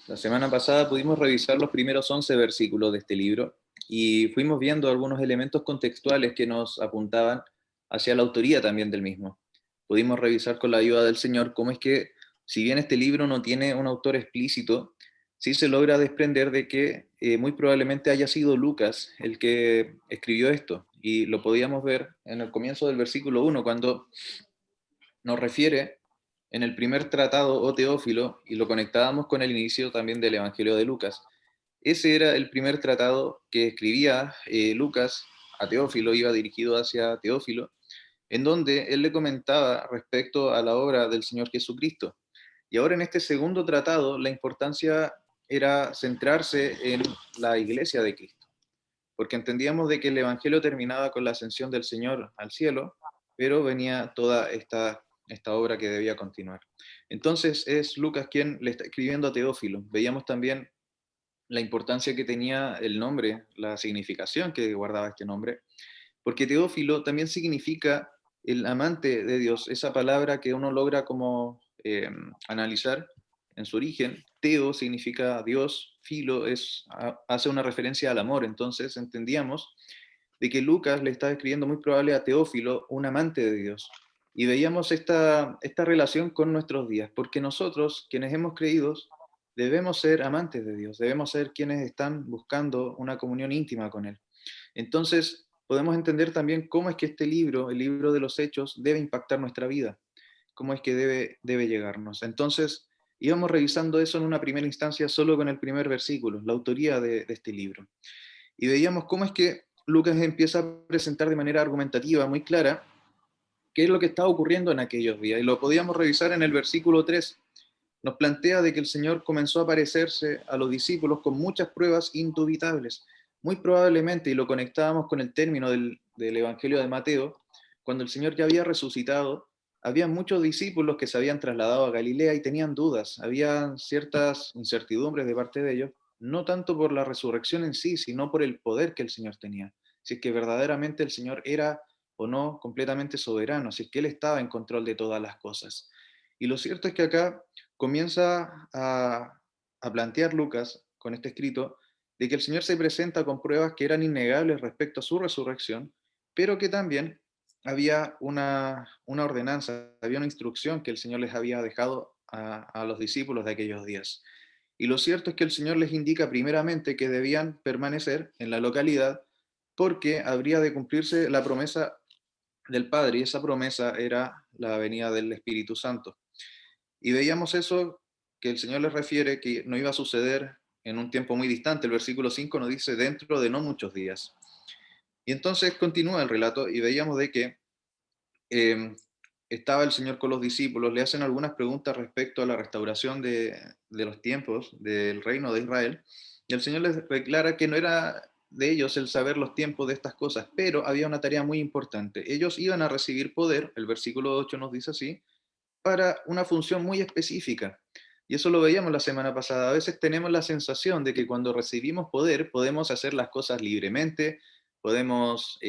La semana pasada pudimos revisar los primeros 11 versículos de este libro y fuimos viendo algunos elementos contextuales que nos apuntaban hacia la autoría también del mismo. Pudimos revisar con la ayuda del Señor cómo es que, si bien este libro no tiene un autor explícito, sí se logra desprender de que muy probablemente haya sido Lucas el que escribió esto. Y lo podíamos ver en el comienzo del versículo 1, cuando nos refiere en el primer tratado, o Teófilo, y lo conectábamos con el inicio también del Evangelio de Lucas. Ese era el primer tratado que escribía Lucas a Teófilo, iba dirigido hacia Teófilo, en donde él le comentaba respecto a la obra del Señor Jesucristo. Y ahora en este segundo tratado, la importancia era centrarse en la iglesia de Cristo, porque entendíamos de que el Evangelio terminaba con la ascensión del Señor al cielo, pero venía toda esta obra que debía continuar. Entonces es Lucas quien le está escribiendo a Teófilo. Veíamos también la importancia que tenía el nombre, la significación que guardaba este nombre, porque Teófilo también significa el amante de Dios, esa palabra que uno logra como analizar en su origen. Teo significa Dios, filo hace una referencia al amor, entonces entendíamos de que Lucas le estaba escribiendo muy probable a Teófilo, un amante de Dios. Y veíamos esta relación con nuestros días, porque nosotros, quienes hemos creído, debemos ser amantes de Dios, debemos ser quienes están buscando una comunión íntima con Él. Entonces, podemos entender también cómo es que este libro, el libro de los Hechos, debe impactar nuestra vida, cómo es que debe llegarnos. Entonces, íbamos revisando eso en una primera instancia solo con el primer versículo, la autoría de este libro. Y veíamos cómo es que Lucas empieza a presentar de manera argumentativa muy clara qué es lo que estaba ocurriendo en aquellos días. Y lo podíamos revisar en el versículo 3. Nos plantea de que el Señor comenzó a aparecerse a los discípulos con muchas pruebas indubitables. Muy probablemente, y lo conectábamos con el término del Evangelio de Mateo, cuando el Señor ya había resucitado, había muchos discípulos que se habían trasladado a Galilea y tenían dudas, había ciertas incertidumbres de parte de ellos, no tanto por la resurrección en sí, sino por el poder que el Señor tenía. Si es que verdaderamente el Señor era o no completamente soberano, si es que Él estaba en control de todas las cosas. Y lo cierto es que acá comienza a plantear Lucas con este escrito de que el Señor se presenta con pruebas que eran innegables respecto a su resurrección, pero que también había una ordenanza, había una instrucción que el Señor les había dejado a los discípulos de aquellos días. Y lo cierto es que el Señor les indica primeramente que debían permanecer en la localidad porque habría de cumplirse la promesa del Padre, y esa promesa era la venida del Espíritu Santo. Y veíamos eso que el Señor les refiere que no iba a suceder en un tiempo muy distante. El versículo 5 nos dice dentro de no muchos días. Y entonces continúa el relato y veíamos de que eh, estaba el Señor con los discípulos, le hacen algunas preguntas respecto a la restauración de los tiempos del reino de Israel, y el Señor les declara que no era de ellos el saber los tiempos de estas cosas, pero había una tarea muy importante. Ellos iban a recibir poder, el versículo 8 nos dice así, para una función muy específica. Y eso lo veíamos la semana pasada. A veces tenemos la sensación de que cuando recibimos poder podemos hacer las cosas libremente, podemos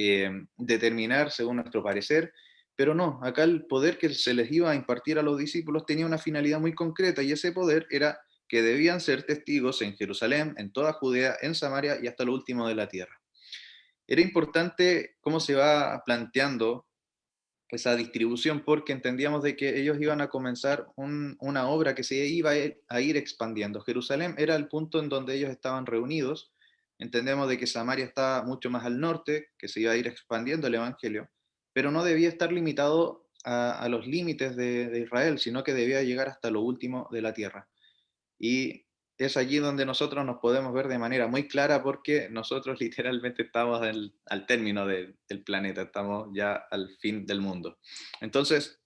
determinar según nuestro parecer, pero no, acá el poder que se les iba a impartir a los discípulos tenía una finalidad muy concreta, y ese poder era que debían ser testigos en Jerusalén, en toda Judea, en Samaria y hasta lo último de la tierra. Era importante cómo se va planteando esa distribución, porque entendíamos de que ellos iban a comenzar una obra que se iba a ir expandiendo. Jerusalén era el punto en donde ellos estaban reunidos. Entendemos de que Samaria está mucho más al norte, que se iba a ir expandiendo el Evangelio, pero no debía estar limitado a los límites de Israel, sino que debía llegar hasta lo último de la tierra. Y es allí donde nosotros nos podemos ver de manera muy clara, porque nosotros literalmente estamos al término del planeta, estamos ya al fin del mundo. Entonces,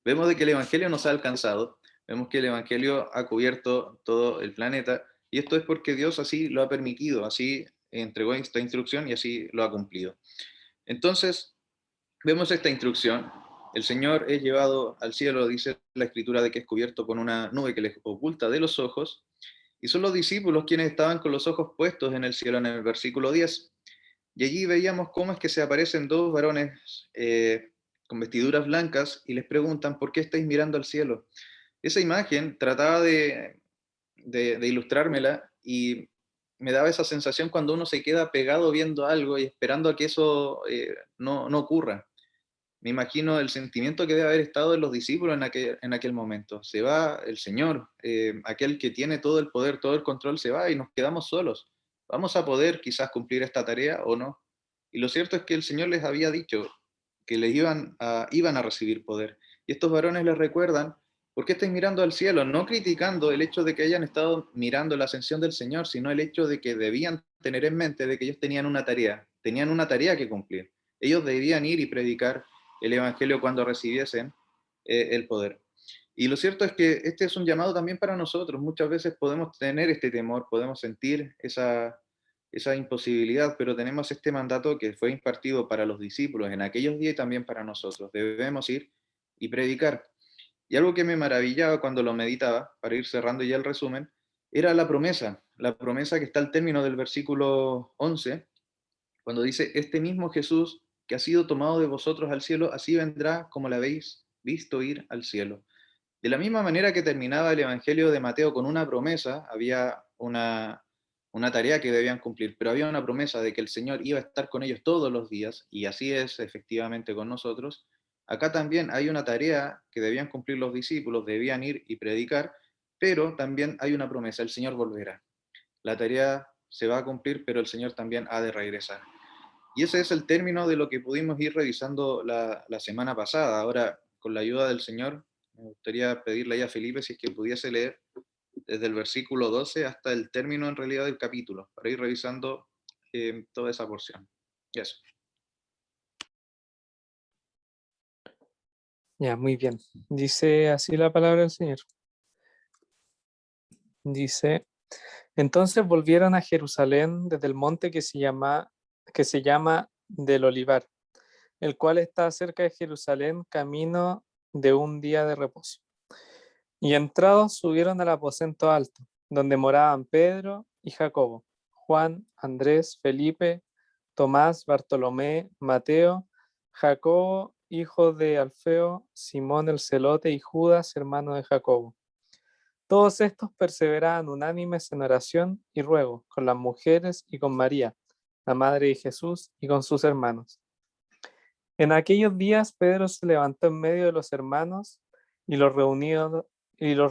vemos de que el Evangelio nos ha alcanzado, vemos que el Evangelio ha cubierto todo el planeta, y esto es porque Dios así lo ha permitido, así entregó esta instrucción y así lo ha cumplido. Entonces, vemos esta instrucción. El Señor es llevado al cielo, dice la Escritura, de que es cubierto con una nube que les oculta de los ojos, y son los discípulos quienes estaban con los ojos puestos en el cielo en el versículo 10. Y allí veíamos cómo es que se aparecen dos varones con vestiduras blancas y les preguntan: ¿por qué estáis mirando al cielo? Esa imagen trataba de ilustrármela y me daba esa sensación cuando uno se queda pegado viendo algo y esperando a que eso no ocurra. Me imagino el sentimiento que debe haber estado en los discípulos en aquel momento. Se va el Señor, aquel que tiene todo el poder, todo el control, se va y nos quedamos solos. ¿Vamos a poder quizás cumplir esta tarea o no? Y lo cierto es que el Señor les había dicho que les iban a recibir poder. Y estos varones les recuerdan, ¿por qué estáis mirando al cielo? No criticando el hecho de que hayan estado mirando la ascensión del Señor, sino el hecho de que debían tener en mente de que ellos tenían una tarea que cumplir. Ellos debían ir y predicar el Evangelio cuando recibiesen el poder. Y lo cierto es que este es un llamado también para nosotros. Muchas veces podemos tener este temor, podemos sentir esa imposibilidad, pero tenemos este mandato que fue impartido para los discípulos en aquellos días y también para nosotros. Debemos ir y predicar. Y algo que me maravillaba cuando lo meditaba, para ir cerrando ya el resumen, era la promesa que está al término del versículo 11, cuando dice, este mismo Jesús que ha sido tomado de vosotros al cielo, así vendrá como la habéis visto ir al cielo. De la misma manera que terminaba el Evangelio de Mateo con una promesa, había una tarea que debían cumplir, pero había una promesa de que el Señor iba a estar con ellos todos los días, y así es efectivamente con nosotros. Acá también hay una tarea que debían cumplir los discípulos, debían ir y predicar, pero también hay una promesa, el Señor volverá. La tarea se va a cumplir, pero el Señor también ha de regresar. Y ese es el término de lo que pudimos ir revisando la semana pasada. Ahora, con la ayuda del Señor, me gustaría pedirle a Felipe si es que pudiese leer desde el versículo 12 hasta el término en realidad del capítulo, para ir revisando toda esa porción. Y eso. Ya, muy bien. Dice así la palabra del Señor. Dice, entonces volvieron a Jerusalén desde el monte que se llama del Olivar, el cual está cerca de Jerusalén, camino de un día de reposo. Y entrados subieron al aposento alto, donde moraban Pedro y Jacobo, Juan, Andrés, Felipe, Tomás, Bartolomé, Mateo, Jacobo, hijo de Alfeo, Simón el celote y Judas, hermano de Jacobo. Todos estos perseveraban unánimes en oración y ruego con las mujeres y con María, la madre de Jesús, y con sus hermanos. En aquellos días Pedro se levantó en medio de los hermanos y los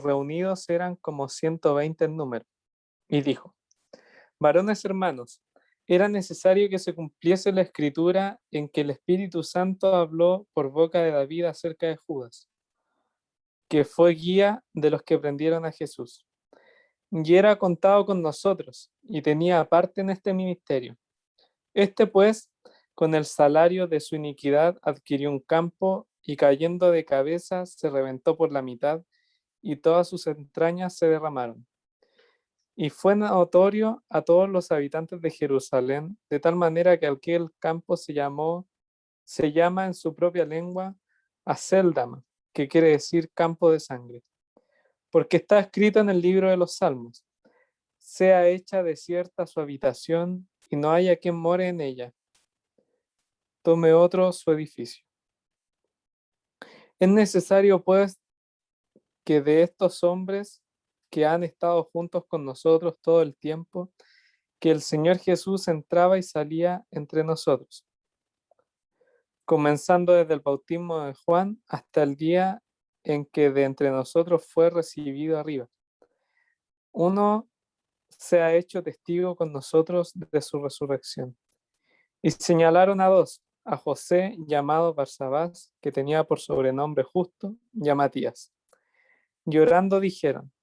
reunidos eran como 120 en número, y dijo, varones hermanos, era necesario que se cumpliese la escritura en que el Espíritu Santo habló por boca de David acerca de Judas, que fue guía de los que prendieron a Jesús. Y era contado con nosotros, y tenía parte en este ministerio. Este pues, con el salario de su iniquidad, adquirió un campo, y cayendo de cabeza, se reventó por la mitad, y todas sus entrañas se derramaron. Y fue notorio a todos los habitantes de Jerusalén, de tal manera que aquel campo se llama en su propia lengua Aceldama, que quiere decir campo de sangre, porque está escrito en el libro de los Salmos, sea hecha desierta su habitación, y no haya quien more en ella, tome otro su edificio. Es necesario, pues, que de estos hombres que han estado juntos con nosotros todo el tiempo, que el Señor Jesús entraba y salía entre nosotros, comenzando desde el bautismo de Juan hasta el día en que de entre nosotros fue recibido arriba. Uno se ha hecho testigo con nosotros de su resurrección. Y señalaron a dos, a José llamado Barsabás, que tenía por sobrenombre Justo, y a Matías. Llorando dijeron,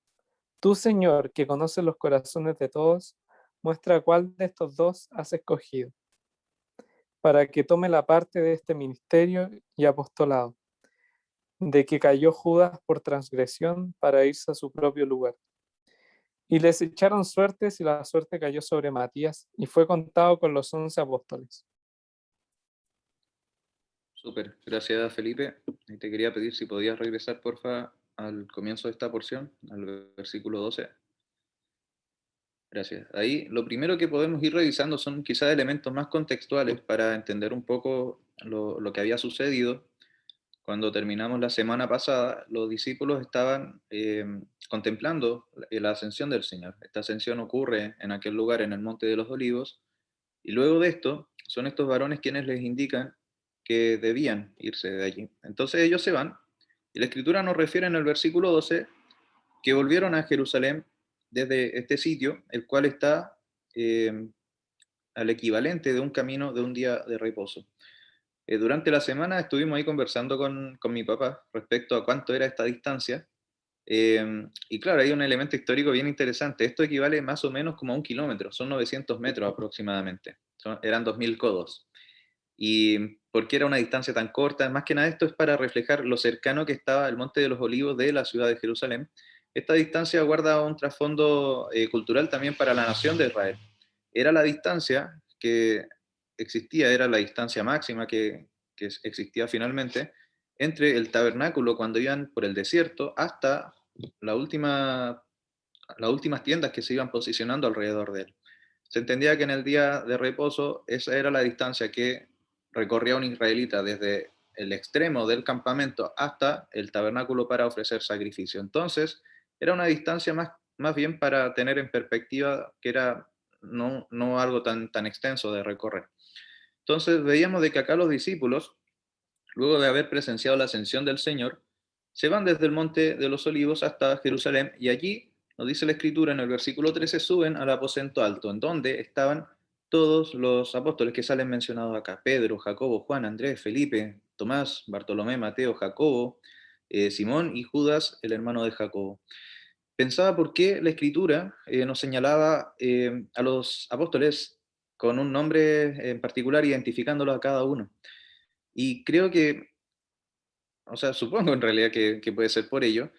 tú, Señor, que conoces los corazones de todos, muestra cuál de estos dos has escogido, para que tome la parte de este ministerio y apostolado, de que cayó Judas por transgresión para irse a su propio lugar. Y les echaron suertes, y la suerte cayó sobre Matías, y fue contado con los 11 apóstoles. Súper, gracias Felipe. Y te quería pedir si podías regresar, porfa, al comienzo de esta porción, al versículo 12. Gracias. Ahí lo primero que podemos ir revisando son quizás elementos más contextuales para entender un poco lo que había sucedido cuando terminamos la semana pasada, los discípulos estaban contemplando la ascensión del Señor. Esta ascensión ocurre en aquel lugar, en el Monte de los Olivos, y luego de esto, son estos varones quienes les indican que debían irse de allí. Entonces ellos se van, y la Escritura nos refiere en el versículo 12 que volvieron a Jerusalén desde este sitio, el cual está eh, al equivalente de un camino de un día de reposo. Durante la semana estuvimos ahí conversando con mi papá respecto a cuánto era esta distancia. Y claro, hay un elemento histórico bien interesante. Esto equivale más o menos como a 1 kilómetro, son 900 metros aproximadamente. Eran 2000 codos. ¿Y por qué era una distancia tan corta? Más que nada esto es para reflejar lo cercano que estaba el Monte de los Olivos de la ciudad de Jerusalén. Esta distancia guarda un trasfondo cultural también para la nación de Israel. Era la distancia que existía, era la distancia máxima que existía finalmente entre el tabernáculo cuando iban por el desierto hasta la última, las últimas tiendas que se iban posicionando alrededor de él. Se entendía que en el día de reposo esa era la distancia que recorría un israelita desde el extremo del campamento hasta el tabernáculo para ofrecer sacrificio. Entonces, era una distancia más bien para tener en perspectiva que era no algo tan extenso de recorrer. Entonces, veíamos de que acá los discípulos, luego de haber presenciado la ascensión del Señor, se van desde el Monte de los Olivos hasta Jerusalén y allí, nos dice la Escritura en el versículo 13, suben al aposento alto, en donde estaban todos los apóstoles que salen mencionados acá: Pedro, Jacobo, Juan, Andrés, Felipe, Tomás, Bartolomé, Mateo, Jacobo, Simón y Judas, el hermano de Jacobo. Pensaba por qué la Escritura nos señalaba a los apóstoles con un nombre en particular, identificándolos a cada uno. Y creo que, o sea, supongo en realidad que puede ser por ello,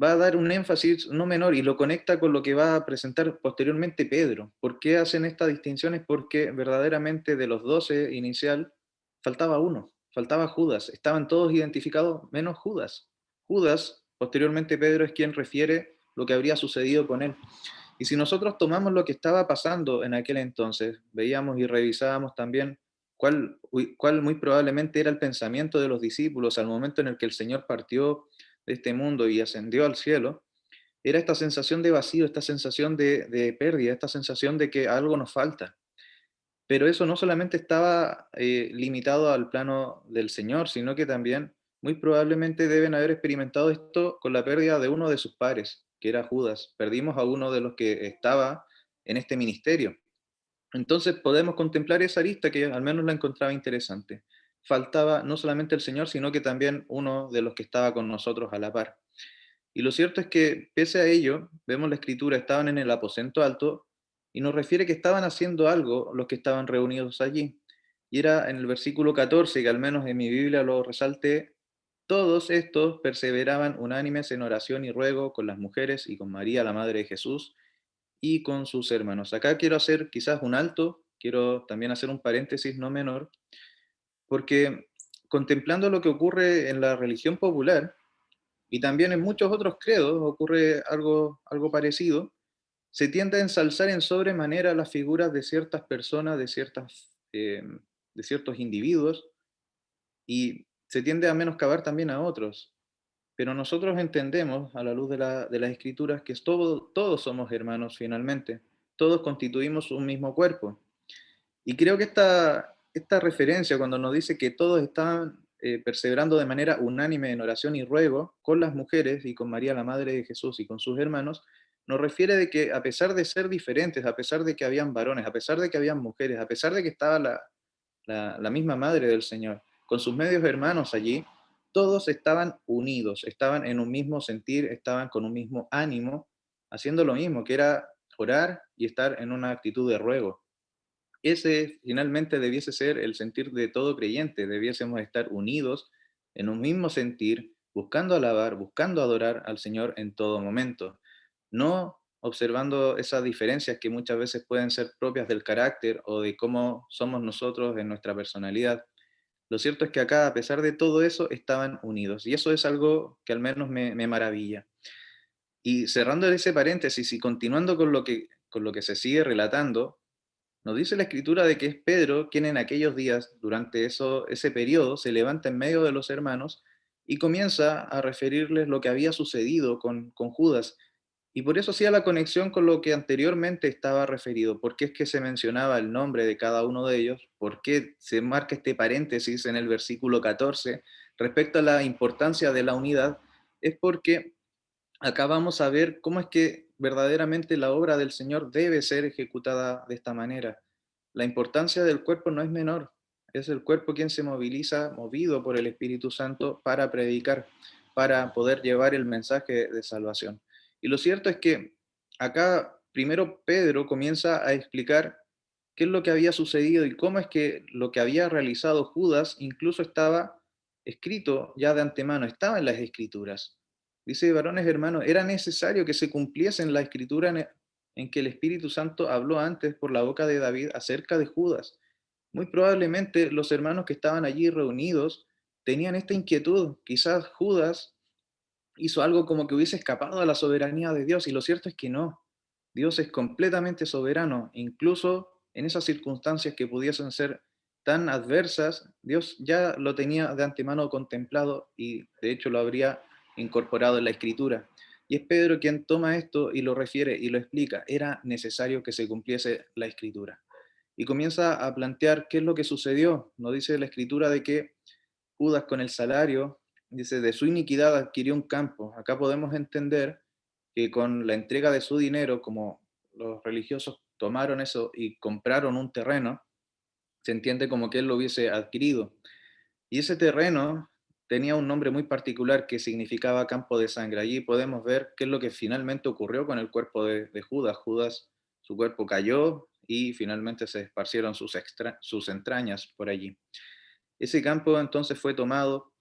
va a dar un énfasis no menor y lo conecta con lo que va a presentar posteriormente Pedro. ¿Por qué hacen estas distinciones? Porque verdaderamente de los 12 inicial faltaba uno, faltaba Judas. Estaban todos identificados menos Judas. Judas, posteriormente Pedro es quien refiere lo que habría sucedido con él. Y si nosotros tomamos lo que estaba pasando en aquel entonces, veíamos y revisábamos también cuál muy probablemente era el pensamiento de los discípulos al momento en el que el Señor partió de este mundo y ascendió al cielo, era esta sensación de vacío, esta sensación de pérdida, esta sensación de que algo nos falta. Pero eso no solamente estaba limitado al plano del Señor, sino que también muy probablemente deben haber experimentado esto con la pérdida de uno de sus pares, que era Judas. Perdimos a uno de los que estaba en este ministerio. Entonces podemos contemplar esa lista que al menos la encontraba interesante. Faltaba no solamente el Señor, sino que también uno de los que estaba con nosotros a la par. Y lo cierto es que, pese a ello, vemos la escritura, estaban en el aposento alto y nos refiere que estaban haciendo algo los que estaban reunidos allí. Y era en el versículo 14, que al menos en mi Biblia lo resalté: todos estos perseveraban unánimes en oración y ruego con las mujeres y con María, la Madre de Jesús, y con sus hermanos. Acá quiero hacer quizás un alto, quiero también hacer un paréntesis no menor, porque contemplando lo que ocurre en la religión popular, y también en muchos otros credos ocurre algo parecido, se tiende a ensalzar en sobremanera las figuras de ciertas personas, de ciertos individuos, y se tiende a menoscabar también a otros. Pero nosotros entendemos, a la luz de las escrituras, que todos somos hermanos finalmente, todos constituimos un mismo cuerpo. Y creo que esta referencia, cuando nos dice que todos estaban perseverando de manera unánime en oración y ruego con las mujeres y con María, la Madre de Jesús, y con sus hermanos, nos refiere de que a pesar de ser diferentes, a pesar de que habían varones, a pesar de que habían mujeres, a pesar de que estaba la misma Madre del Señor, con sus medios hermanos allí, todos estaban unidos, estaban en un mismo sentir, estaban con un mismo ánimo, haciendo lo mismo, que era orar y estar en una actitud de ruego. Ese finalmente debiese ser el sentir de todo creyente, debiésemos estar unidos en un mismo sentir, buscando alabar, buscando adorar al Señor en todo momento, no observando esas diferencias que muchas veces pueden ser propias del carácter o de cómo somos nosotros en nuestra personalidad. Lo cierto es que acá, a pesar de todo eso, estaban unidos, y eso es algo que al menos me maravilla. Y cerrando ese paréntesis y continuando con lo que se sigue relatando, nos dice la escritura de que es Pedro quien en aquellos días, durante ese periodo, se levanta en medio de los hermanos y comienza a referirles lo que había sucedido con Judas. Y por eso hacía la conexión con lo que anteriormente estaba referido. ¿Por qué es que se mencionaba el nombre de cada uno de ellos? ¿Por qué se marca este paréntesis en el versículo 14 respecto a la importancia de la unidad? Es porque acá vamos a ver cómo es que verdaderamente la obra del Señor debe ser ejecutada de esta manera. La importancia del cuerpo no es menor, es el cuerpo quien se moviliza, movido por el Espíritu Santo, para predicar, para poder llevar el mensaje de salvación. Y lo cierto es que acá primero Pedro comienza a explicar qué es lo que había sucedido y cómo es que lo que había realizado Judas incluso estaba escrito ya de antemano, estaba en las escrituras. Dice, varones hermanos, era necesario que se cumpliese en la escritura en que el Espíritu Santo habló antes por la boca de David acerca de Judas. Muy probablemente los hermanos que estaban allí reunidos tenían esta inquietud. Quizás Judas hizo algo como que hubiese escapado a la soberanía de Dios, y lo cierto es que no. Dios es completamente soberano, incluso en esas circunstancias que pudiesen ser tan adversas, Dios ya lo tenía de antemano contemplado y de hecho lo habría incorporado en la escritura. Y es Pedro quien toma esto y lo refiere y lo explica. Era necesario que se cumpliese la escritura. Y comienza a plantear qué es lo que sucedió. Nos dice la escritura de que Judas con el salario, dice, de su iniquidad adquirió un campo. Acá podemos entender que con la entrega de su dinero, como los religiosos tomaron eso y compraron un terreno, se entiende como que él lo hubiese adquirido. Y ese terreno tenía un nombre muy particular que significaba campo de sangre. Allí podemos ver qué es lo que finalmente ocurrió con el cuerpo de Judas. Judas, su cuerpo cayó y finalmente se esparcieron sus entrañas por allí. Ese campo entonces fue tomado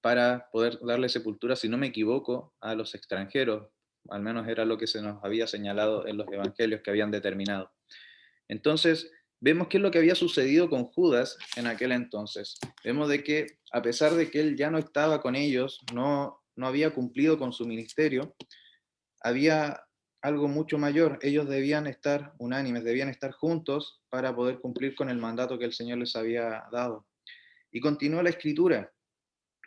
para poder darle sepultura, si no me equivoco, a los extranjeros. Al menos era lo que se nos había señalado en los evangelios que habían determinado. Entonces, vemos qué es lo que había sucedido con Judas en aquel entonces. Vemos de que a pesar de que él ya no estaba con ellos, no había cumplido con su ministerio, había algo mucho mayor. Ellos debían estar unánimes, debían estar juntos para poder cumplir con el mandato que el Señor les había dado. Y continúa la escritura,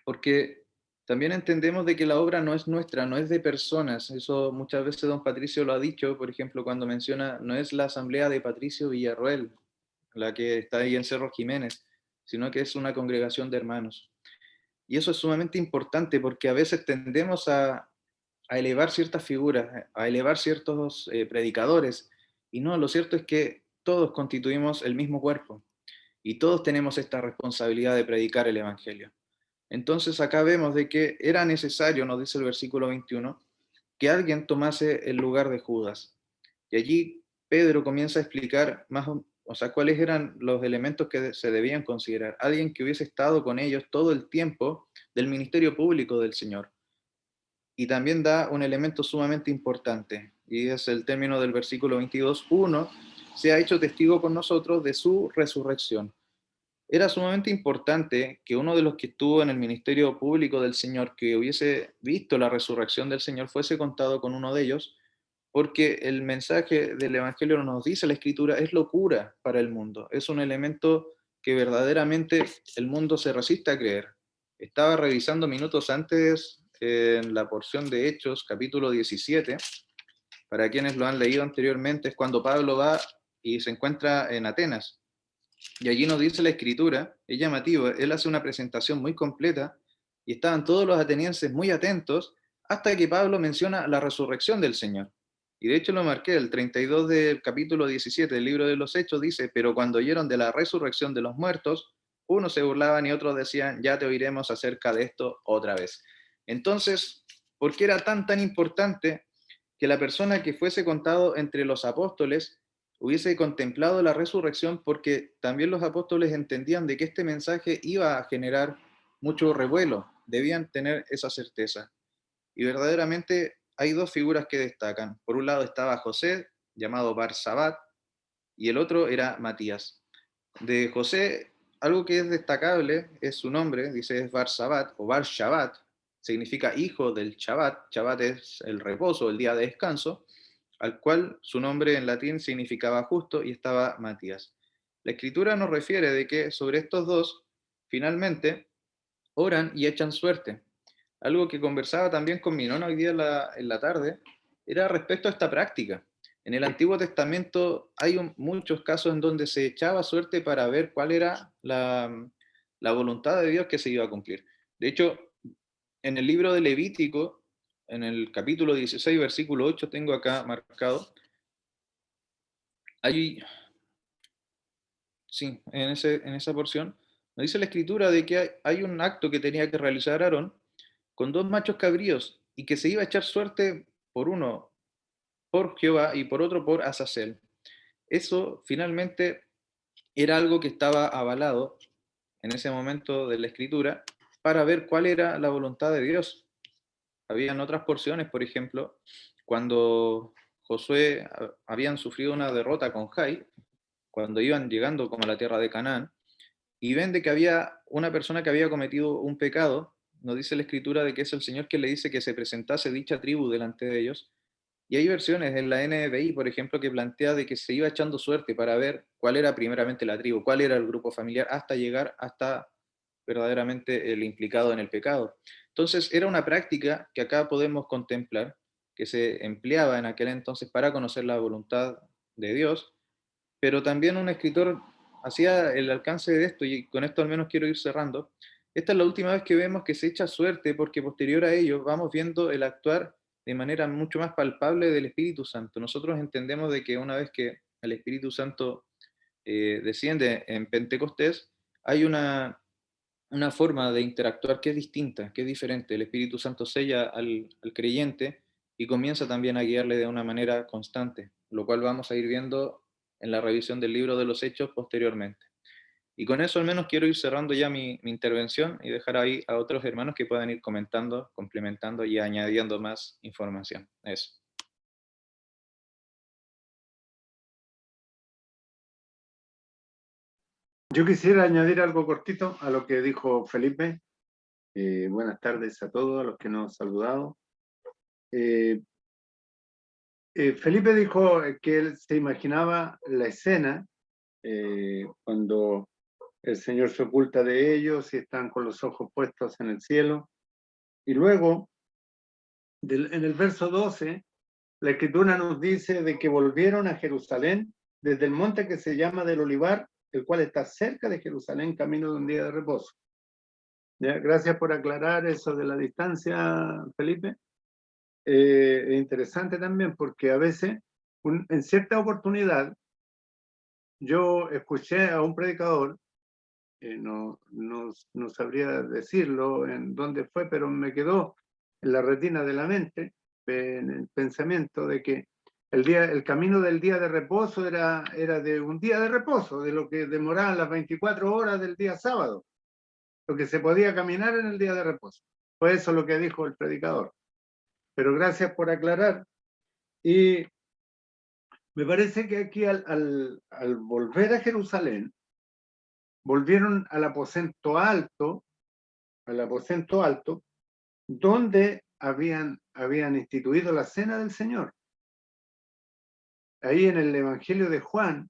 porque también entendemos de que la obra no es nuestra, no es de personas. Eso muchas veces don Patricio lo ha dicho, por ejemplo, cuando menciona, no es la asamblea de Patricio Villarroel, la que está ahí en Cerro Jiménez, sino que es una congregación de hermanos. Y eso es sumamente importante porque a veces tendemos a elevar ciertas figuras, a elevar ciertos predicadores, y no, lo cierto es que todos constituimos el mismo cuerpo y todos tenemos esta responsabilidad de predicar el Evangelio. Entonces acá vemos de que era necesario, nos dice el versículo 21, que alguien tomase el lugar de Judas. Y allí Pedro comienza a explicar más, o sea, cuáles eran los elementos que se debían considerar. Alguien que hubiese estado con ellos todo el tiempo del ministerio público del Señor. Y también da un elemento sumamente importante, y es el término del versículo 22, uno, se ha hecho testigo con nosotros de su resurrección. Era sumamente importante que uno de los que estuvo en el ministerio público del Señor, que hubiese visto la resurrección del Señor, fuese contado con uno de ellos, porque el mensaje del Evangelio nos dice la Escritura, es locura para el mundo, es un elemento que verdaderamente el mundo se resiste a creer. Estaba revisando minutos antes en la porción de Hechos, capítulo 17, para quienes lo han leído anteriormente, es cuando Pablo va y se encuentra en Atenas. Y allí nos dice la escritura, es llamativo, él hace una presentación muy completa y estaban todos los atenienses muy atentos hasta que Pablo menciona la resurrección del Señor. Y de hecho lo marqué, el 32 del capítulo 17 del libro de los Hechos dice, pero cuando oyeron de la resurrección de los muertos, unos se burlaban y otros decían, ya te oiremos acerca de esto otra vez. Entonces, ¿por qué era tan importante que la persona que fuese contado entre los apóstoles hubiese contemplado la resurrección? Porque también los apóstoles entendían de que este mensaje iba a generar mucho revuelo, debían tener esa certeza. Y verdaderamente hay dos figuras que destacan. Por un lado estaba José, llamado Barsabat, y el otro era Matías. De José, algo que es destacable es su nombre, dice es Barsabat o Bar Shabbat, significa hijo del Shabbat. Shabbat es el reposo, el día de descanso, al cual su nombre en latín significaba justo, y estaba Matías. La escritura nos refiere de que sobre estos dos, finalmente, oran y echan suerte. Algo que conversaba también con mi nona hoy día en la tarde era respecto a esta práctica. En el Antiguo Testamento hay muchos casos en donde se echaba suerte para ver cuál era la voluntad de Dios que se iba a cumplir. De hecho, en el libro de Levítico, en el capítulo 16, versículo 8, tengo acá marcado, hay, sí, en esa porción, nos dice la escritura de que hay un acto que tenía que realizar Aarón con dos machos cabríos y que se iba a echar suerte por uno por Jehová y por otro por Azazel. Eso finalmente era algo que estaba avalado en ese momento de la escritura para ver cuál era la voluntad de Dios. Habían otras porciones, por ejemplo, cuando Josué habían sufrido una derrota con Jai, cuando iban llegando como a la tierra de Canaán, y ven de que había una persona que había cometido un pecado, nos dice la escritura de que es el Señor que le dice que se presentase dicha tribu delante de ellos, y hay versiones en la NBI, por ejemplo, que plantea de que se iba echando suerte para ver cuál era primeramente la tribu, cuál era el grupo familiar, hasta llegar hasta verdaderamente el implicado en el pecado. Entonces, era una práctica que acá podemos contemplar, que se empleaba en aquel entonces para conocer la voluntad de Dios, pero también un escritor hacía el alcance de esto, y con esto al menos quiero ir cerrando. Esta es la última vez que vemos que se echa suerte, porque posterior a ello vamos viendo el actuar de manera mucho más palpable del Espíritu Santo. Nosotros entendemos de que una vez que el Espíritu Santo desciende en Pentecostés, hay una forma de interactuar que es distinta, que es diferente. El Espíritu Santo sella al creyente y comienza también a guiarle de una manera constante, lo cual vamos a ir viendo en la revisión del libro de los Hechos posteriormente. Y con eso al menos quiero ir cerrando ya mi intervención y dejar ahí a otros hermanos que puedan ir comentando, complementando y añadiendo más información. Eso. Yo quisiera añadir algo cortito a lo que dijo Felipe. Buenas tardes a todos, a los que nos han saludado. Felipe dijo que él se imaginaba la escena cuando el Señor se oculta de ellos y están con los ojos puestos en el cielo. Y luego, en el verso 12, la Escritura nos dice de que volvieron a Jerusalén desde el monte que se llama del Olivar, el cual está cerca de Jerusalén, camino de un día de reposo. ¿Ya? Gracias por aclarar eso de la distancia, Felipe. Es interesante también porque a veces, en cierta oportunidad, yo escuché a un predicador, no sabría decirlo en dónde fue, pero me quedó en la retina de la mente, en el pensamiento de que el camino del día de reposo era de un día de reposo, de lo que demoraban las 24 horas del día sábado, lo que se podía caminar en el día de reposo. Fue eso lo que dijo el predicador. Pero gracias por aclarar. Y me parece que aquí al volver a Jerusalén, volvieron al aposento alto, donde habían instituido la cena del Señor. Ahí en el Evangelio de Juan,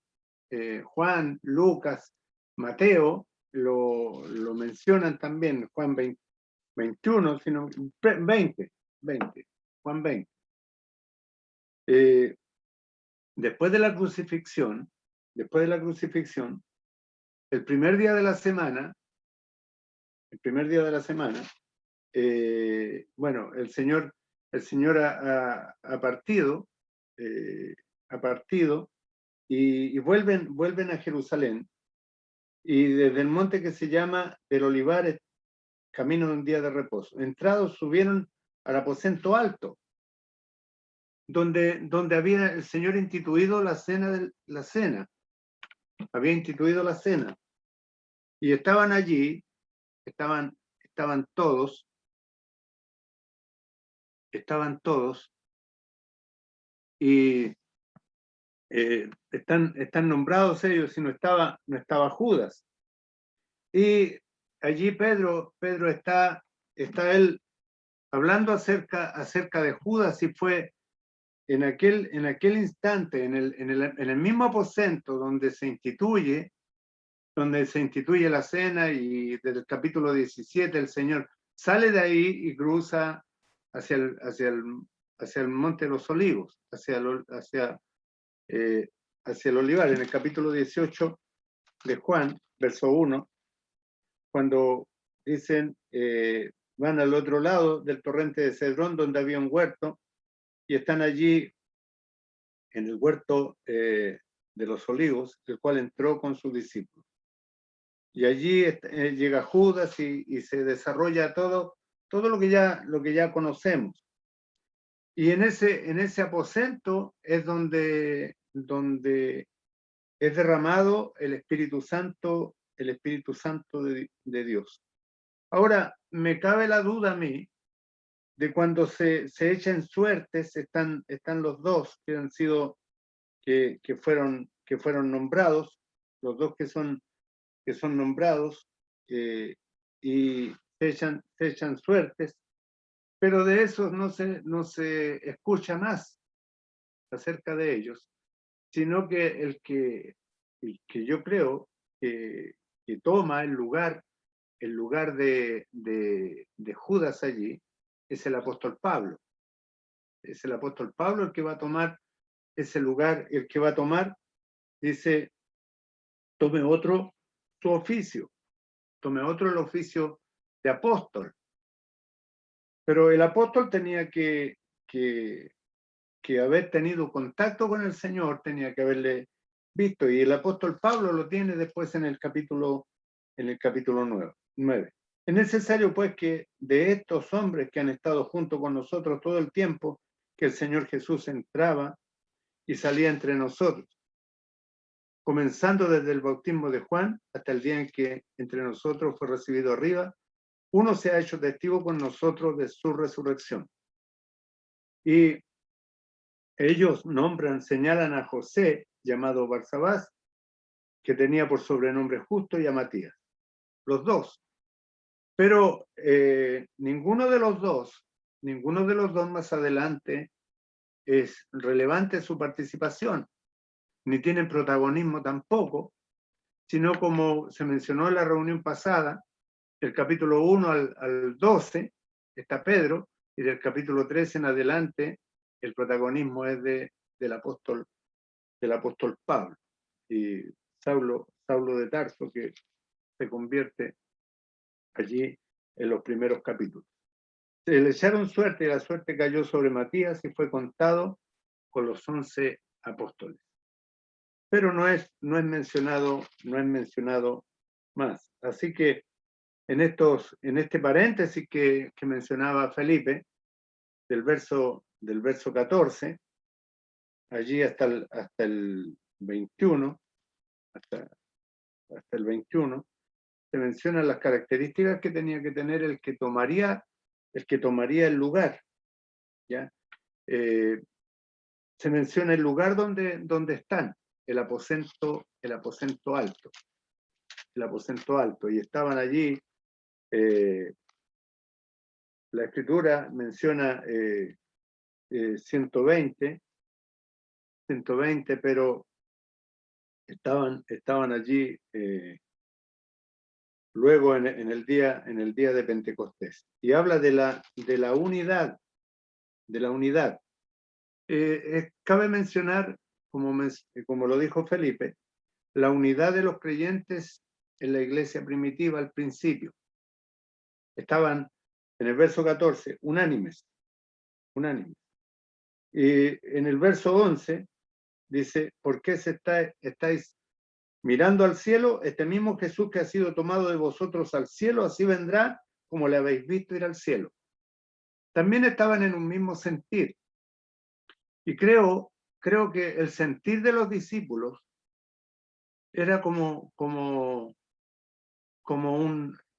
Lucas, Mateo, lo mencionan también, Juan 21, sino 20, Juan 20. Después de la crucifixión, el primer día de la semana, bueno, el Señor ha partido, y vuelven a Jerusalén, y desde el monte que se llama del Olivar, camino de un día de reposo. Entrados, subieron al aposento alto, donde había el Señor instituido la cena, había instituido la cena, y estaban allí, estaban todos, y están nombrados ellos, y no estaba Judas. Y allí Pedro está él hablando acerca de Judas, y fue en aquel instante, en el mismo aposento donde se instituye donde se instituye la cena, y desde el capítulo 17 el Señor sale de ahí y cruza hacia el Monte de los Olivos, hacia el Olivar. En el capítulo 18 de Juan, verso 1, cuando dicen, van al otro lado del torrente de Cedrón, donde había un huerto, y están allí en el huerto de los Olivos, el cual entró con sus discípulos. Y allí llega Judas y se desarrolla todo lo que ya conocemos. Y en ese aposento es donde es derramado el Espíritu Santo de Dios. Ahora, me cabe la duda a mí de cuando se echan suertes, están los dos que han sido, que fueron nombrados, los dos que son nombrados, y se echan suertes, pero de esos no se escucha más acerca de ellos, sino que el que yo creo que toma el lugar de Judas allí es el apóstol Pablo. Es el apóstol Pablo el que va a tomar ese lugar, el que va a tomar, dice, tome otro su oficio, tome otro el oficio de apóstol. Pero el apóstol tenía que haber tenido contacto con el Señor, tenía que haberle visto, y el apóstol Pablo lo tiene después en el capítulo 9. Es necesario pues que de estos hombres que han estado junto con nosotros todo el tiempo que el Señor Jesús entraba y salía entre nosotros, comenzando desde el bautismo de Juan hasta el día en que entre nosotros fue recibido arriba, uno se ha hecho testigo con nosotros de su resurrección. Y ellos señalan a José, llamado Barsabás, que tenía por sobrenombre Justo, y a Matías, los dos. Pero ninguno de los dos más adelante es relevante su participación, ni tienen protagonismo tampoco, sino como se mencionó en la reunión pasada, del capítulo 1 al 12 está Pedro, y del capítulo 13 en adelante el protagonismo es del apóstol Pablo y Saulo de Tarso, que se convierte allí en los primeros capítulos. Se le echaron suerte, y la suerte cayó sobre Matías y fue contado con los 11 apóstoles. Pero no es mencionado más. Así que en este paréntesis que mencionaba Felipe, del verso 14, allí hasta el 21, hasta el 21, se mencionan las características que tenía que tener el que tomaría el lugar, ¿ya? Se menciona el lugar donde están, el aposento alto, y estaban allí, la escritura menciona 120, pero estaban allí luego en el día de Pentecostés, y habla de la unidad. Cabe mencionar, como lo dijo Felipe, la unidad de los creyentes en la iglesia primitiva al principio. Estaban en el verso 14 unánimes. Y en el verso 11 dice, ¿por qué estáis mirando al cielo? Este mismo Jesús que ha sido tomado de vosotros al cielo, así vendrá como le habéis visto ir al cielo. También estaban en un mismo sentir. Y creo que el sentir de los discípulos era como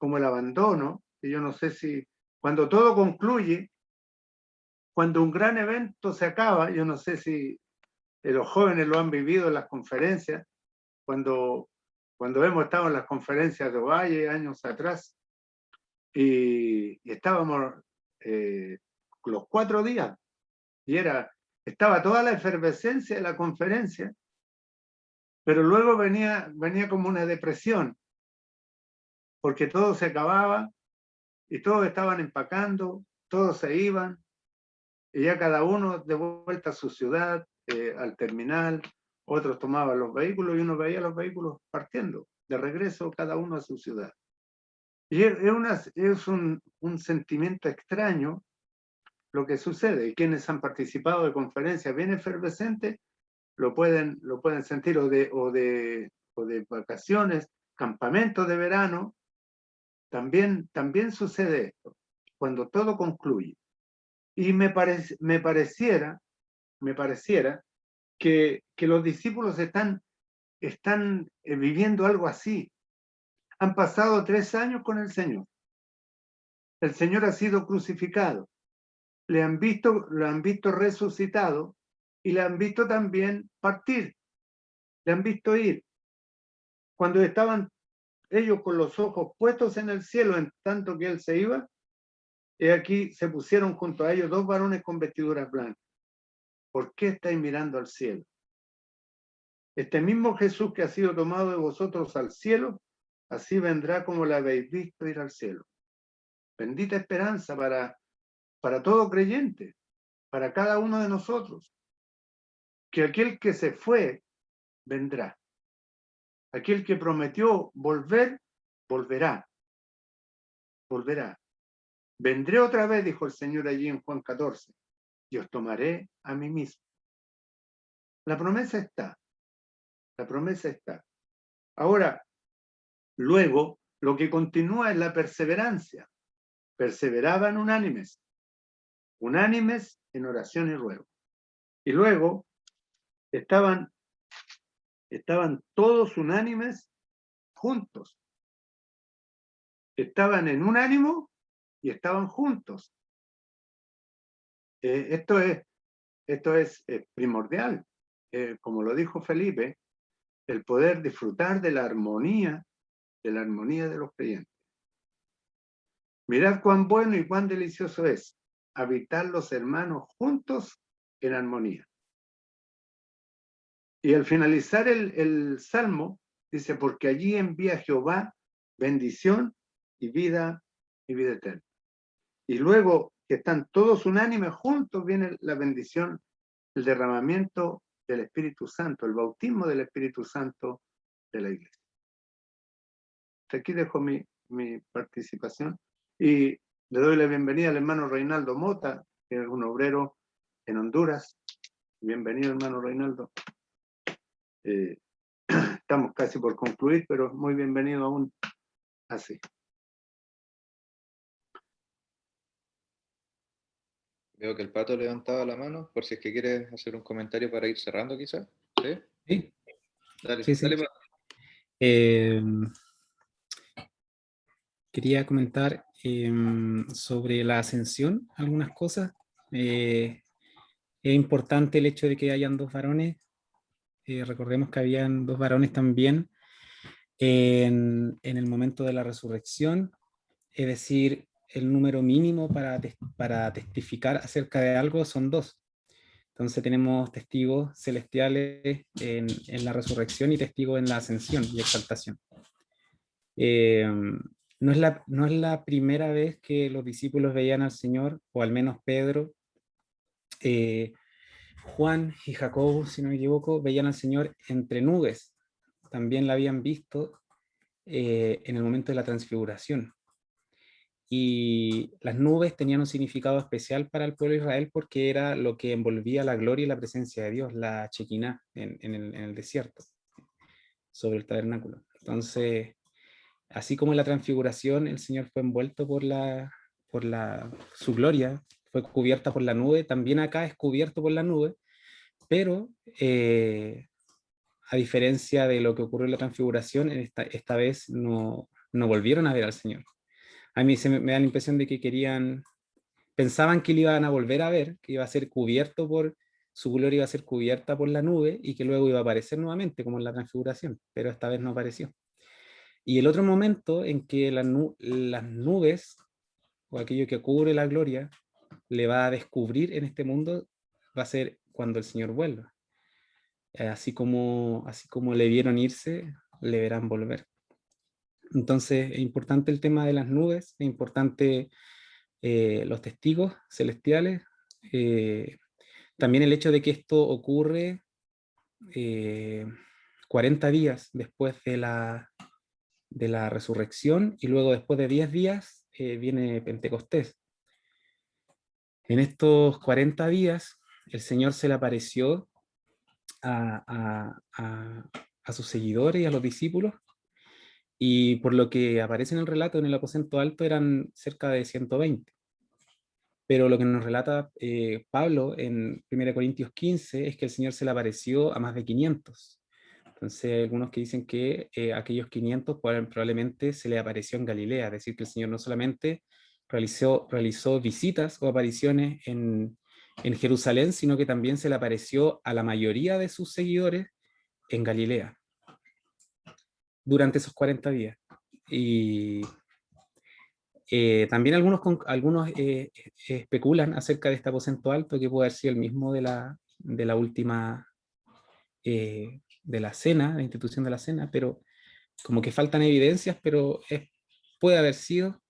el abandono, que yo no sé si, cuando todo concluye, cuando un gran evento se acaba, yo no sé si los jóvenes lo han vivido en las conferencias, cuando hemos estado en las conferencias de Ovalle años atrás, y estábamos los 4 días, y estaba toda la efervescencia de la conferencia, Pero luego venía como una depresión, porque todo se acababa y todos estaban empacando, todos se iban, y ya cada uno de vuelta a su ciudad, al terminal, otros tomaban los vehículos y uno veía los vehículos partiendo, de regreso cada uno a su ciudad. Y es un sentimiento extraño lo que sucede, y quienes han participado de conferencias bien efervescentes lo pueden sentir, o de vacaciones, campamentos de verano, también sucede esto, cuando todo concluye. Y me pareciera que los discípulos están viviendo algo así. Han pasado 3 años con el Señor. El Señor ha sido crucificado. Lo han visto resucitado y le han visto también partir. Le han visto ir. Cuando estaban ellos con los ojos puestos en el cielo en tanto que Él se iba, y aquí se pusieron junto a ellos 2 varones con vestiduras blancas. ¿Por qué estáis mirando al cielo? Este mismo Jesús que ha sido tomado de vosotros al cielo, así vendrá como le habéis visto ir al cielo. Bendita esperanza para todo creyente, para cada uno de nosotros, que aquel que se fue, vendrá. Aquel que prometió volver, volverá. Volverá. Vendré otra vez, dijo el Señor allí en Juan 14, y os tomaré a mí mismo. La promesa está. La promesa está. Ahora, luego, lo que continúa es la perseverancia. Perseveraban unánimes en oración y ruego. Y luego estaban todos unánimes juntos. Estaban en un ánimo y estaban juntos. Esto es primordial. Como lo dijo Felipe, el poder disfrutar de la armonía de los creyentes. Mirad cuán bueno y cuán delicioso es habitar los hermanos juntos en armonía. Y al finalizar el Salmo, dice, porque allí envía Jehová bendición y vida eterna. Y luego que están todos unánimes juntos, viene la bendición, el derramamiento del Espíritu Santo, el bautismo del Espíritu Santo de la iglesia. Aquí dejo mi participación y le doy la bienvenida al hermano Reinaldo Mota, que es un obrero en Honduras. Bienvenido, hermano Reinaldo. Estamos casi por concluir, pero muy bienvenido aún así. Veo que el Pato levantaba la mano, por si es que quieres hacer un comentario para ir cerrando quizás. ¿Sí? Sí, Dale, sí, sí. dale, Pato. Quería comentar sobre la ascensión, algunas cosas. Es importante el hecho de que hayan 2 varones. Recordemos que habían 2 varones también en el momento de la resurrección, es decir, el número mínimo para testificar acerca de algo son 2. Entonces tenemos testigos celestiales en la resurrección y testigos en la ascensión y exaltación. No es la primera vez que los discípulos veían al Señor, o al menos Pedro, Juan y Jacobo, si no me equivoco, veían al Señor entre nubes. También la habían visto en el momento de la transfiguración. Y las nubes tenían un significado especial para el pueblo de Israel porque era lo que envolvía la gloria y la presencia de Dios, la Shekinah en el desierto, sobre el tabernáculo. Entonces, así como en la transfiguración el Señor fue envuelto por su gloria, fue cubierta por la nube, también acá es cubierto por la nube, pero a diferencia de lo que ocurrió en la transfiguración, esta vez no volvieron a ver al Señor. A mí me da la impresión de que pensaban que lo iban a volver a ver, que iba a ser cubierto su gloria iba a ser cubierta por la nube y que luego iba a aparecer nuevamente, como en la transfiguración, pero esta vez no apareció. Y el otro momento en que las nubes, o aquello que cubre la gloria, le va a descubrir en este mundo, va a ser cuando el Señor vuelva. así como le vieron irse, le verán volver. Entonces es importante el tema de las nubes, es importante los testigos celestiales, también el hecho de que esto ocurre 40 días después de la resurrección, y luego después de 10 días viene Pentecostés. En estos 40 días el Señor se le apareció a sus seguidores y a los discípulos, y por lo que aparece en el relato, en el aposento alto eran cerca de 120. Pero lo que nos relata Pablo en 1 Corintios 15 es que el Señor se le apareció a más de 500. Entonces hay algunos que dicen que aquellos 500 probablemente se le apareció en Galilea, es decir, que el Señor no solamente realizó visitas o apariciones en Jerusalén, sino que también se le apareció a la mayoría de sus seguidores en Galilea durante esos 40 días. Y también algunos especulan acerca de este aposento alto, que puede haber sido el mismo de la última, de la cena, la institución de la cena, pero como que faltan evidencias, pero puede haber sido.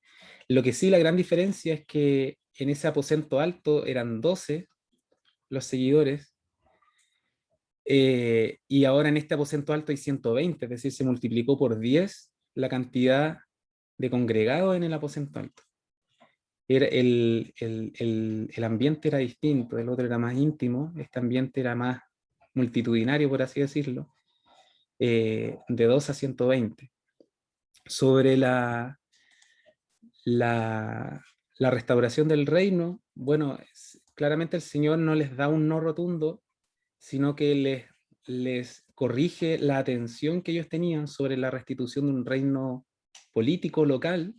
Lo que sí, la gran diferencia es que en ese aposento alto eran 12 los seguidores, y ahora en este aposento alto hay 120, es decir, se multiplicó por 10 la cantidad de congregados en el aposento alto. El ambiente era distinto, el otro era más íntimo, este ambiente era más multitudinario, por así decirlo, de 2 a 120. Sobre la restauración del reino, bueno, claramente el Señor no les da un no rotundo, sino que les corrige la atención que ellos tenían sobre la restitución de un reino político local,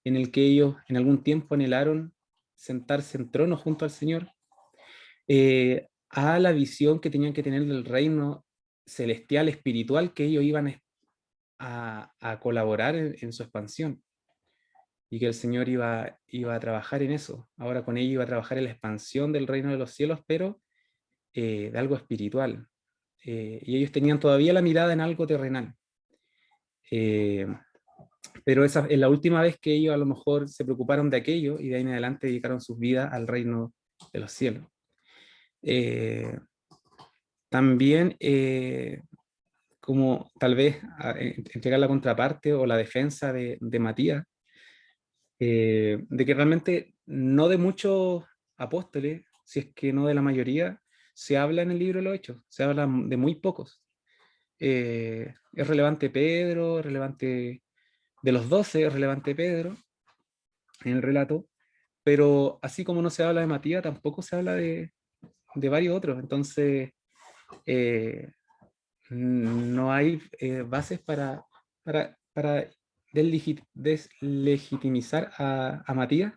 en el que ellos en algún tiempo anhelaron sentarse en trono junto al Señor, a la visión que tenían que tener del reino celestial, espiritual, que ellos iban a colaborar en su expansión, y que el Señor iba a trabajar en eso. Ahora con ello iba a trabajar en la expansión del reino de los cielos, pero de algo espiritual. Y ellos tenían todavía la mirada en algo terrenal. Pero esa es la última vez que ellos a lo mejor se preocuparon de aquello, y de ahí en adelante dedicaron sus vidas al reino de los cielos. También, como tal vez entregar la contraparte o la defensa de Matías, de que realmente no de muchos apóstoles, si es que no de la mayoría, se habla en el libro de los Hechos, se habla de muy pocos. Es relevante Pedro, es relevante de los 12, es relevante Pedro en el relato, pero así como no se habla de Matías, tampoco se habla de varios otros. Entonces, no hay bases para deslegitimizar a Matías.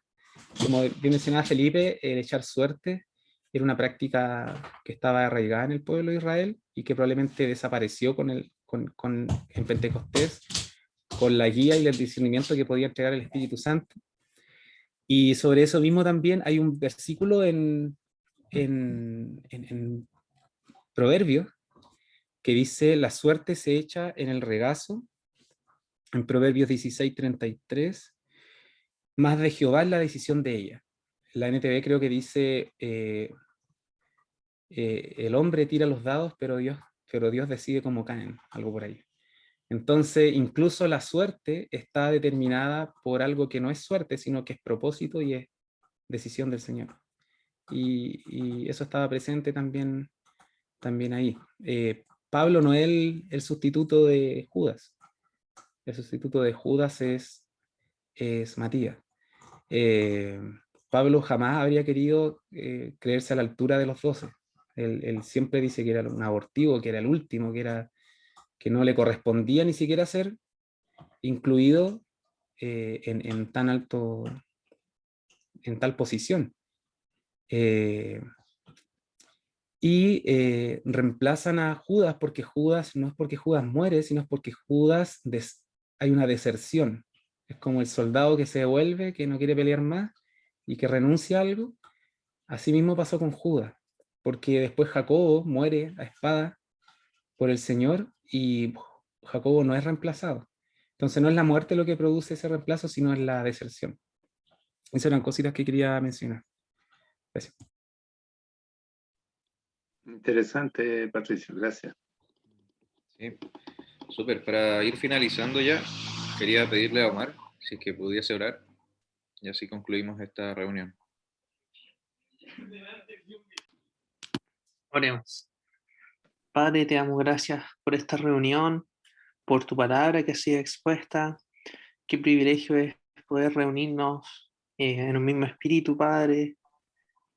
Como bien mencionaba Felipe, el echar suerte era una práctica que estaba arraigada en el pueblo de Israel y que probablemente desapareció en Pentecostés, con la guía y el discernimiento que podía entregar el Espíritu Santo. Y sobre eso mismo también hay un versículo en Proverbios que dice: la suerte se echa en el regazo, en Proverbios 16:33, más de Jehová es la decisión de ella. La NTV creo que dice, el hombre tira los dados, pero Dios decide cómo caen, algo por ahí. Entonces, incluso la suerte está determinada por algo que no es suerte, sino que es propósito y es decisión del Señor. Y eso estaba presente también ahí. Pablo no es el sustituto de Judas. El sustituto de Judas es Matías. Pablo jamás habría querido creerse a la altura de los 12. Él siempre dice que era un abortivo, que era el último, que no le correspondía ni siquiera ser incluido en tan alto, en tal posición. Reemplazan a Judas porque Judas, no es porque Judas muere, sino es porque Judas hay una deserción. Es como el soldado que se devuelve, que no quiere pelear más y que renuncia a algo. Así mismo pasó con Judas, porque después Jacobo muere a espada por el Señor y Jacobo no es reemplazado. Entonces no es la muerte lo que produce ese reemplazo, sino es la deserción. Esas eran cositas que quería mencionar. Gracias. Interesante, Patricio, gracias. Sí, súper. Para ir finalizando ya, quería pedirle a Omar si es que pudiese orar y así concluimos esta reunión. Oremos. Padre, te damos gracias por esta reunión, por tu palabra que ha sido expuesta. Qué privilegio es poder reunirnos en un mismo espíritu, Padre,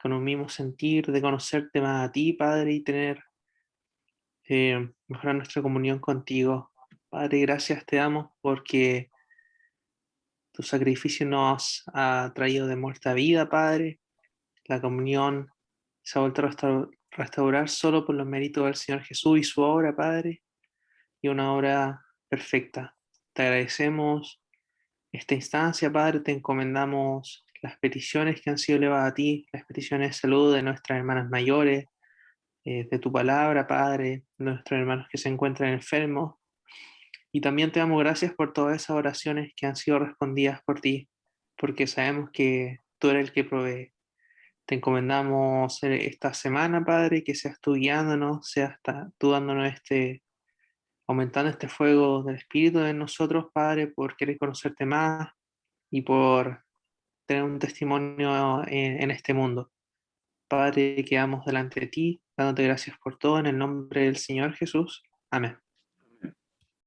con un mismo sentir, de conocerte más a ti, Padre, y tener mejorar nuestra comunión contigo. Padre, gracias te damos porque tu sacrificio nos ha traído de muerte a vida, Padre. La comunión se ha vuelto a restaurar solo por los méritos del Señor Jesús y su obra, Padre, y una obra perfecta. Te agradecemos esta instancia, Padre, te encomendamos las peticiones que han sido elevadas a ti, las peticiones de salud de nuestras hermanas mayores, de tu palabra, Padre, de nuestros hermanos que se encuentran enfermos. Y también te damos gracias por todas esas oraciones que han sido respondidas por ti, porque sabemos que tú eres el que provee. Te encomendamos esta semana, Padre, que seas tú guiándonos, seas tú dándonos aumentando este fuego del Espíritu en nosotros, Padre, por querer conocerte más y por tener un testimonio en este mundo. Padre, quedamos delante de ti, dándote gracias por todo en el nombre del Señor Jesús. Amén.